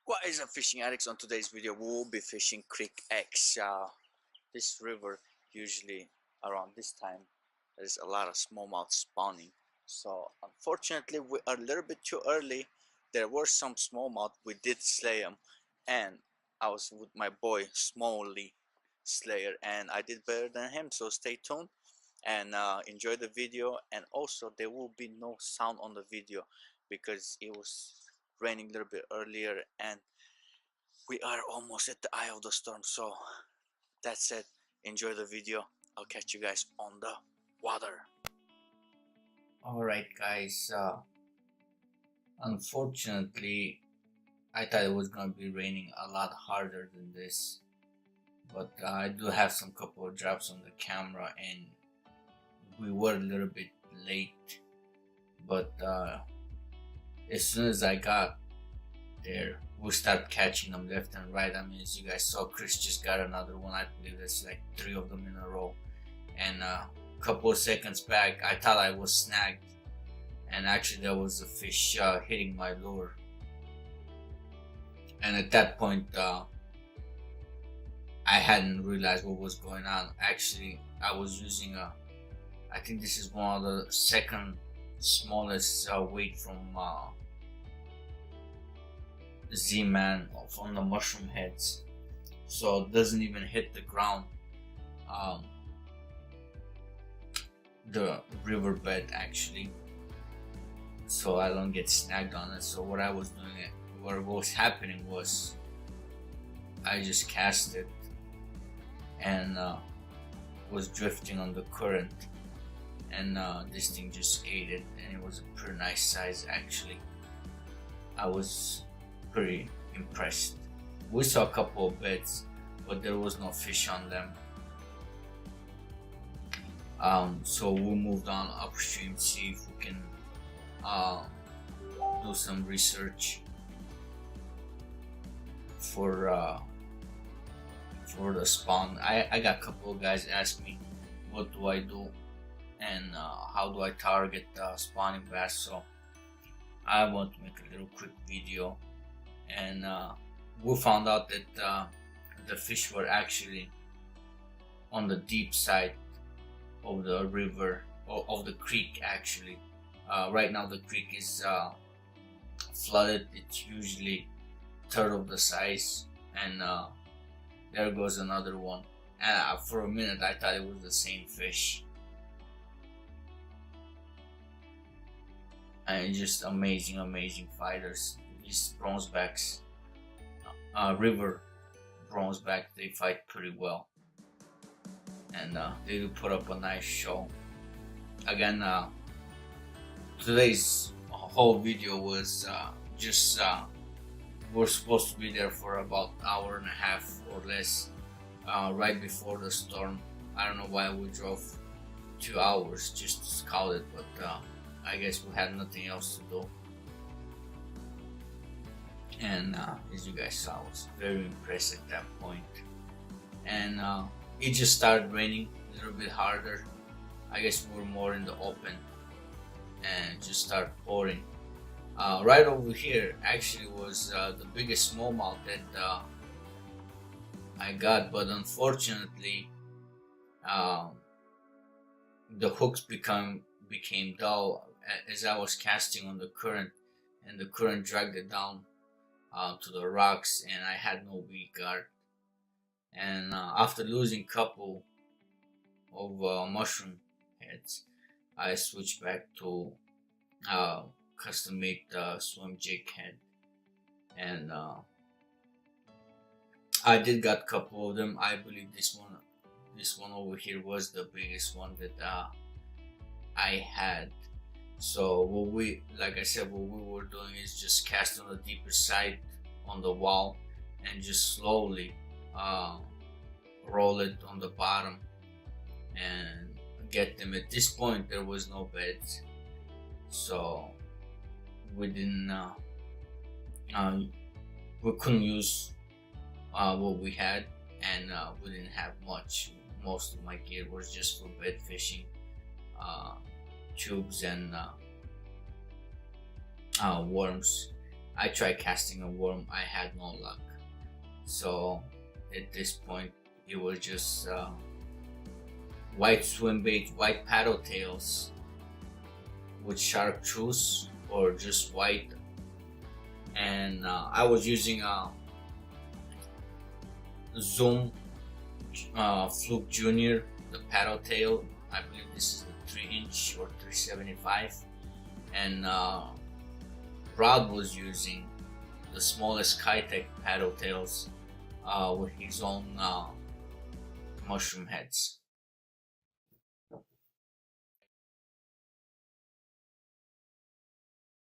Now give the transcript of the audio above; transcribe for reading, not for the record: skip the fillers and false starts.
What is up, fishing addicts? On today's video we will be fishing Creek X. This river, usually around this time there's a lot of smallmouth spawning, so unfortunately we are a little bit too early. There were some smallmouth, we did slay them, and I was with my boy Smalley Slayer and I did better than him, so stay tuned and enjoy the video. And also there will be no sound on the video because it was raining a little bit earlier and we are almost at the eye of the storm. So that said, enjoy the video. I'll catch you guys on the water. Alright guys, unfortunately I thought it was gonna be raining a lot harder than this, but I do have some couple of drops on the camera and we were a little bit late, but as soon as I got there we start catching them left and right. I mean, as you guys saw, Chris just got another one. I believe there's like 3 of them in a row, and a couple of seconds back I thought I was snagged, and actually there was a fish hitting my lure. And at that point I hadn't realized what was going on. Actually, I was using I think this is one of the second smallest weight from Z-Man from the mushroom heads, so it doesn't even hit the ground, the riverbed actually, so I don't get snagged on it. So what I was doing, what was happening was I just cast it and was drifting on the current, and this thing just ate it, and it was a pretty nice size actually. I was pretty impressed. We saw a couple of beds, but there was no fish on them. So we moved on upstream, see if we can do some research for the spawn. I got a couple of guys ask me what do I do and how do I target spawning bass, so I want to make a little quick video. And we found out that the fish were actually on the deep side of the river, or of the creek actually. Right now the creek is flooded. It's usually third of the size, and there goes another one. And for a minute I thought it was the same fish. And just amazing fighters. These bronzebacks, river bronzeback, they fight pretty well, and they do put up a nice show. Again, today's whole video was just we're supposed to be there for about an hour and a half or less, right before the storm. I don't know why we drove 2 hours just to scout it, but I guess we had nothing else to do. And as you guys saw, I was very impressed at that point. And it just started raining a little bit harder. I guess we were more in the open, and just started pouring. Right over here actually was the biggest smallmouth that I got, but unfortunately the hooks became dull as I was casting on the current, and the current dragged it down to the rocks, and I had no weed guard. And after losing couple of mushroom heads, I switched back to custom made swim jig head, and I did got couple of them. I believe this one over here was the biggest one that I had. So what we, like I said, what we were doing is just cast on the deeper side on the wall and just slowly roll it on the bottom and get them. At this point there was no beds, so we didn't we couldn't use what we had, and we didn't have much. Most of my gear was just for bed fishing, tubes and worms. I tried casting a worm, I had no luck. So at this point, it was just white swim bait, white paddle tails with chartreuse or just white. And I was using a Zoom Fluke Junior, the paddle tail. I believe this is the 3" or 375. And Rod was using the smallest Kitech paddle tails with his own mushroom heads.